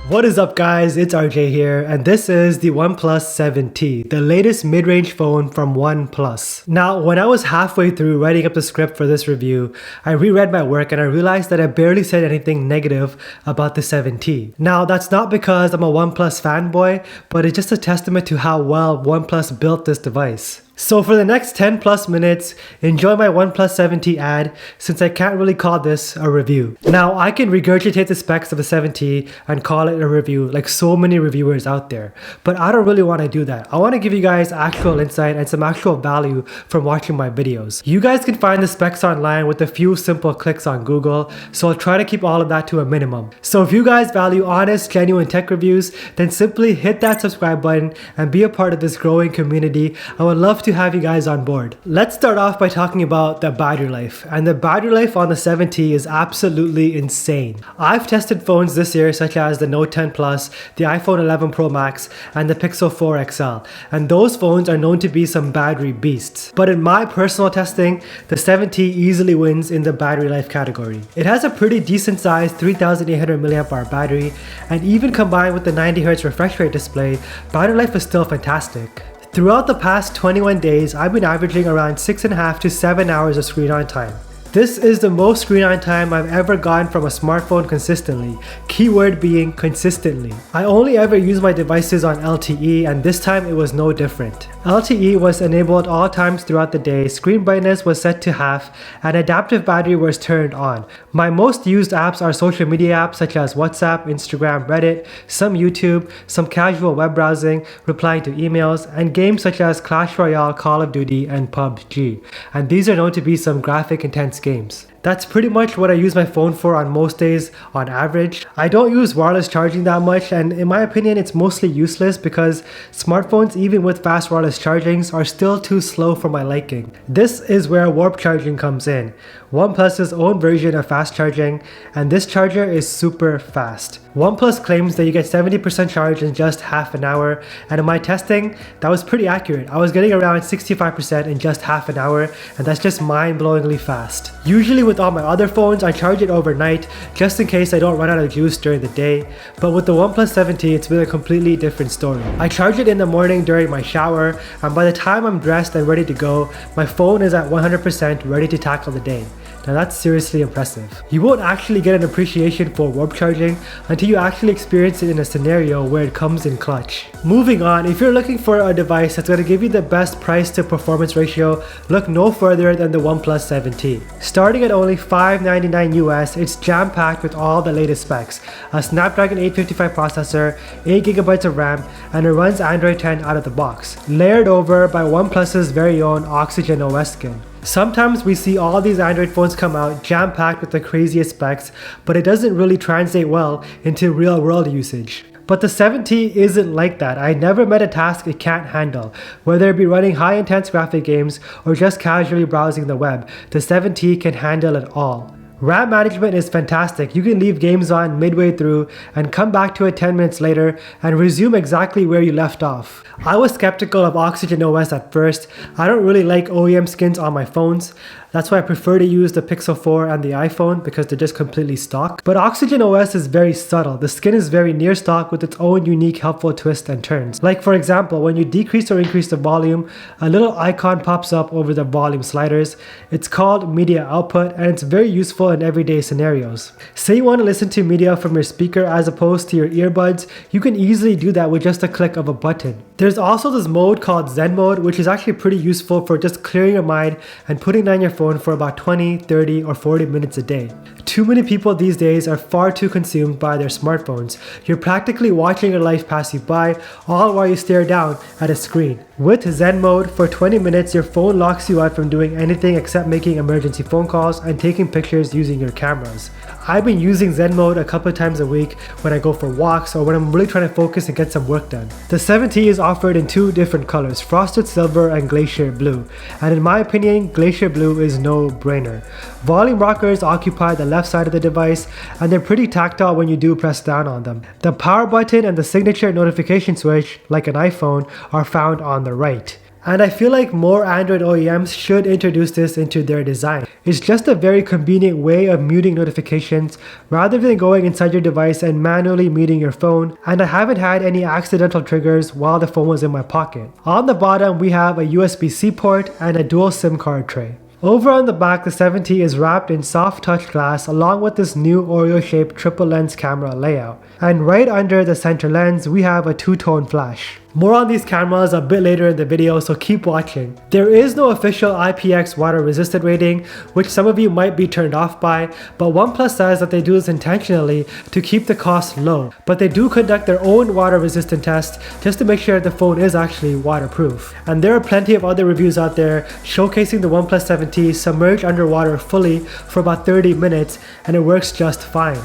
What is up guys, it's RJ here and this is the OnePlus 7T, the latest mid-range phone from OnePlus. Now when I was halfway through writing up the script for this review, I reread my work and I realized that I barely said anything negative about the 7T. Now that's not because I'm a OnePlus fanboy, but it's just a testament to how well OnePlus built this device. So for the next 10 plus minutes, enjoy my OnePlus 7T ad since I can't really call this a review. Now I can regurgitate the specs of the 7T and call it a review like so many reviewers out there, but I don't really want to do that. I want to give you guys actual insight and some actual value from watching my videos. You guys can find the specs online with a few simple clicks on Google, so I'll try to keep all of that to a minimum. So if you guys value honest, genuine tech reviews, then simply hit that subscribe button and be a part of this growing community. I would love to have you guys on board. Let's start off by talking about the battery life, and the battery life on the 7T is absolutely insane. I've tested phones this year such as the Note 10 Plus, the iPhone 11 Pro Max, and the Pixel 4 XL, and those phones are known to be some battery beasts. But in my personal testing, the 7T easily wins in the battery life category. It has a pretty decent sized 3800 mAh battery, and even combined with the 90Hz refresh rate display, battery life is still fantastic. Throughout the past 21 days, I've been averaging around 6.5 to 7 hours of screen on time. This is the most screen on time I've ever gotten from a smartphone consistently, keyword being consistently. I only ever use my devices on LTE and this time it was no different. LTE was enabled all times throughout the day, screen brightness was set to half, and adaptive battery was turned on. My most used apps are social media apps such as WhatsApp, Instagram, Reddit, some YouTube, some casual web browsing, replying to emails, and games such as Clash Royale, Call of Duty, and PUBG. And these are known to be some graphic intense games. That's pretty much what I use my phone for on most days on average. I don't use wireless charging that much, and in my opinion it's mostly useless because smartphones even with fast wireless chargings are still too slow for my liking. This is where warp charging comes in, OnePlus's own version of fast charging, and this charger is super fast. OnePlus claims that you get 70% charge in just half an hour, and in my testing that was pretty accurate. I was getting around 65% in just half an hour, and that's just mind-blowingly fast. Usually with all my other phones, I charge it overnight just in case I don't run out of juice during the day, but with the OnePlus 7T it's been a completely different story. I charge it in the morning during my shower, and by the time I'm dressed and ready to go, my phone is at 100% ready to tackle the day. Now that's seriously impressive. You won't actually get an appreciation for warp charging until you actually experience it in a scenario where it comes in clutch. Moving on, if you're looking for a device that's going to give you the best price to performance ratio, look no further than the OnePlus 7T. Starting at only $599 US, it's jam-packed with all the latest specs. A Snapdragon 855 processor, 8GB of RAM, and it runs Android 10 out of the box, layered over by OnePlus's very own Oxygen OS skin. Sometimes we see all these Android phones come out jam-packed with the craziest specs, but it doesn't really translate well into real-world usage. But the 7T isn't like that. I never met a task it can't handle. Whether it be running high-intense graphic games or just casually browsing the web, the 7T can handle it all. RAM management is fantastic. You can leave games on midway through and come back to it 10 minutes later and resume exactly where you left off. I was skeptical of Oxygen OS at first. I don't really like OEM skins on my phones. That's why I prefer to use the Pixel 4 and the iPhone because they're just completely stock. But Oxygen OS is very subtle. The skin is very near stock with its own unique helpful twists and turns. Like for example, when you decrease or increase the volume, a little icon pops up over the volume sliders. It's called media output and it's very useful in everyday scenarios. Say you want to listen to media from your speaker as opposed to your earbuds, you can easily do that with just a click of a button. There's also this mode called Zen mode, which is actually pretty useful for just clearing your mind and putting down your phone for about 20, 30, or 40 minutes a day. Too many people these days are far too consumed by their smartphones. You're practically watching your life pass you by, all while you stare down at a screen. With Zen mode, for 20 minutes your phone locks you out from doing anything except making emergency phone calls and taking pictures using your cameras. I've been using Zen mode a couple of times a week when I go for walks or when I'm really trying to focus and get some work done. The 7T is offered in two different colors, Frosted Silver and Glacier Blue, and in my opinion, Glacier Blue is no brainer. Volume rockers occupy the left side of the device and they're pretty tactile when you do press down on them. The power button and the signature notification switch, like an iPhone, are found on the right. And I feel like more Android OEMs should introduce this into their design. It's just a very convenient way of muting notifications rather than going inside your device and manually muting your phone, and I haven't had any accidental triggers while the phone was in my pocket. On the bottom we have a USB-C port and a dual SIM card tray. Over on the back, the 7T is wrapped in soft touch glass along with this new Oreo-shaped triple lens camera layout. And right under the center lens, we have a two-tone flash. More on these cameras a bit later in the video, so keep watching. There is no official IPX water resistant rating, which some of you might be turned off by, but OnePlus says that they do this intentionally to keep the cost low. But they do conduct their own water resistant test just to make sure the phone is actually waterproof. And there are plenty of other reviews out there showcasing the OnePlus 7T submerged underwater fully for about 30 minutes and it works just fine.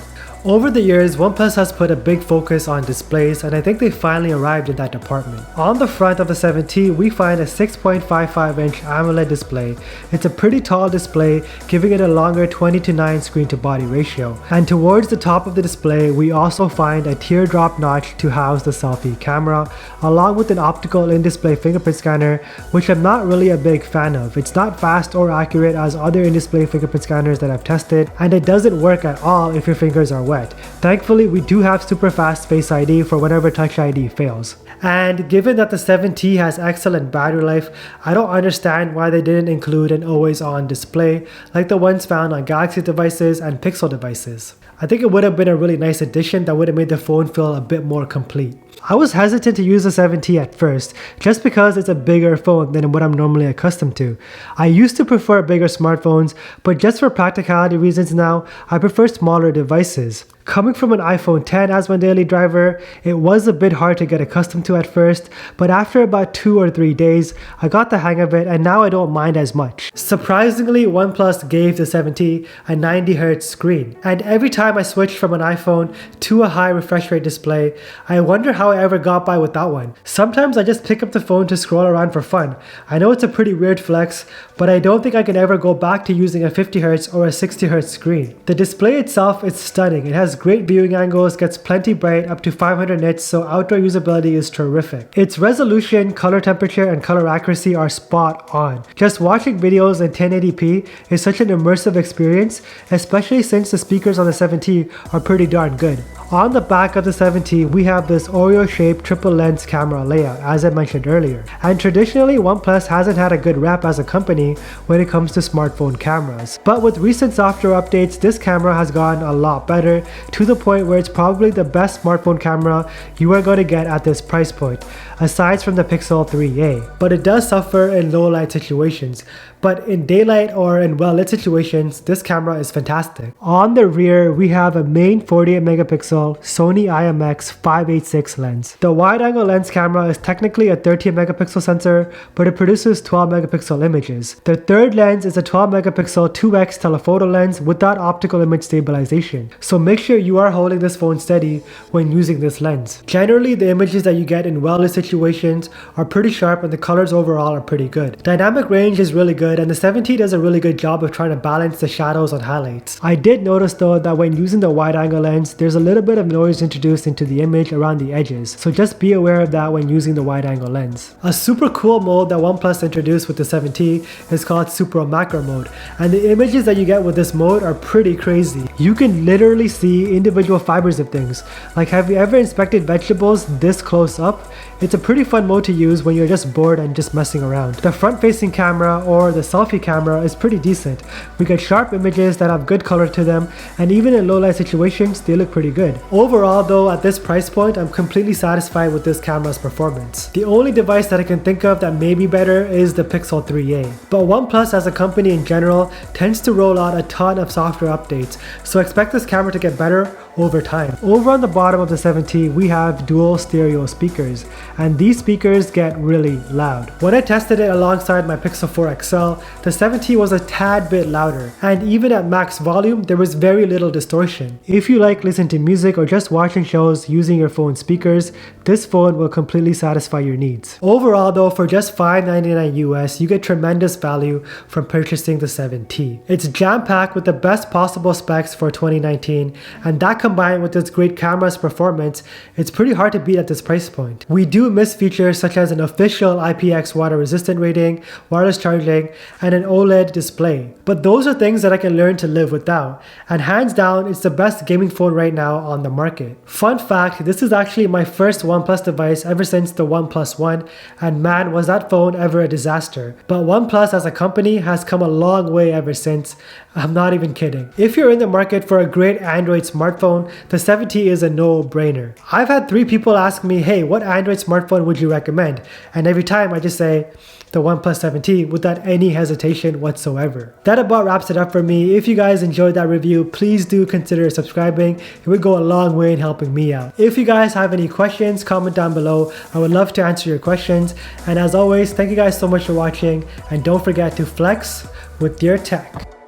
Over the years, OnePlus has put a big focus on displays, and I think they finally arrived in that department. On the front of the 7T, we find a 6.55-inch AMOLED display. It's a pretty tall display, giving it a longer 20:9 screen-to-body ratio. And towards the top of the display, we also find a teardrop notch to house the selfie camera, along with an optical in-display fingerprint scanner, which I'm not really a big fan of. It's not fast or accurate as other in-display fingerprint scanners that I've tested, and it doesn't work at all if your fingers are wet. Thankfully, we do have super fast Face ID for whenever Touch ID fails. And given that the 7T has excellent battery life, I don't understand why they didn't include an always-on display like the ones found on Galaxy devices and Pixel devices. I think it would have been a really nice addition that would have made the phone feel a bit more complete. I was hesitant to use the 7T at first, just because it's a bigger phone than what I'm normally accustomed to. I used to prefer bigger smartphones, but just for practicality reasons now, I prefer smaller devices. Coming from an iPhone 10 as my daily driver, it was a bit hard to get accustomed to at first, but after about 2 or 3 days, I got the hang of it and now I don't mind as much. Surprisingly, OnePlus gave the 7T a 90Hz screen, and every time I switched from an iPhone to a high refresh rate display, I wonder how I ever got by without one. Sometimes I just pick up the phone to scroll around for fun. I know it's a pretty weird flex, but I don't think I can ever go back to using a 50Hz or a 60Hz screen. The display itself is stunning. It has great viewing angles, gets plenty bright up to 500 nits, so outdoor usability is terrific. Its resolution, color temperature, and color accuracy are spot on. Just watching videos in 1080p is such an immersive experience, especially since the speakers on the 7T are pretty darn good. On the back of the 7T, we have this Oreo-shaped triple lens camera layout, as I mentioned earlier. And traditionally, OnePlus hasn't had a good rep as a company when it comes to smartphone cameras. But with recent software updates, this camera has gotten a lot better, to the point where it's probably the best smartphone camera you are going to get at this price point, aside from the Pixel 3a. But it does suffer in low light situations. But in daylight or in well-lit situations, this camera is fantastic. On the rear, we have a main 48 megapixel Sony IMX586 lens. The wide-angle lens camera is technically a 13 megapixel sensor, but it produces 12 megapixel images. The third lens is a 12 megapixel 2x telephoto lens without optical image stabilization. So make sure you are holding this phone steady when using this lens. Generally, the images that you get in well-lit situations are pretty sharp and the colors overall are pretty good. Dynamic range is really good, and the 7T does a really good job of trying to balance the shadows and highlights. I did notice though that when using the wide angle lens, there's a little bit of noise introduced into the image around the edges, so just be aware of that when using the wide angle lens. A super cool mode that OnePlus introduced with the 7T is called Super Macro mode, and the images that you get with this mode are pretty crazy. You can literally see individual fibers of things. Like, have you ever inspected vegetables this close up? It's a pretty fun mode to use when you're just bored and just messing around. The front-facing camera or the selfie camera is pretty decent. We get sharp images that have good color to them, and even in low light situations, they look pretty good. Overall though, at this price point, I'm completely satisfied with this camera's performance. The only device that I can think of that may be better is the Pixel 3a. But OnePlus as a company in general tends to roll out a ton of software updates, so expect this camera to get better over time. Over on the bottom of the 7T, we have dual stereo speakers, and these speakers get really loud. When I tested it alongside my Pixel 4 XL, the 7T was a tad bit louder, and even at max volume, there was very little distortion. If you like listening to music or just watching shows using your phone speakers, this phone will completely satisfy your needs. Overall though, for just $599 US, you get tremendous value from purchasing the 7T. It's jam-packed with the best possible specs for 2019, and that combined with its great camera's performance, it's pretty hard to beat at this price point. We do miss features such as an official IPX water resistant rating, wireless charging, and an OLED display. But those are things that I can learn to live without, and hands down, it's the best gaming phone right now on the market. Fun fact, this is actually my first OnePlus device ever since the OnePlus One, and man, was that phone ever a disaster. But OnePlus as a company has come a long way ever since. I'm not even kidding. If you're in the market for a great Android smartphone, the 7T is a no-brainer. I've had 3 people ask me, hey, what Android smartphone would you recommend? And every time I just say, the OnePlus 7T without any hesitation whatsoever. That about wraps it up for me. If you guys enjoyed that review, please do consider subscribing. It would go a long way in helping me out. If you guys have any questions, comment down below. I would love to answer your questions. And as always, thank you guys so much for watching, and don't forget to flex with your tech.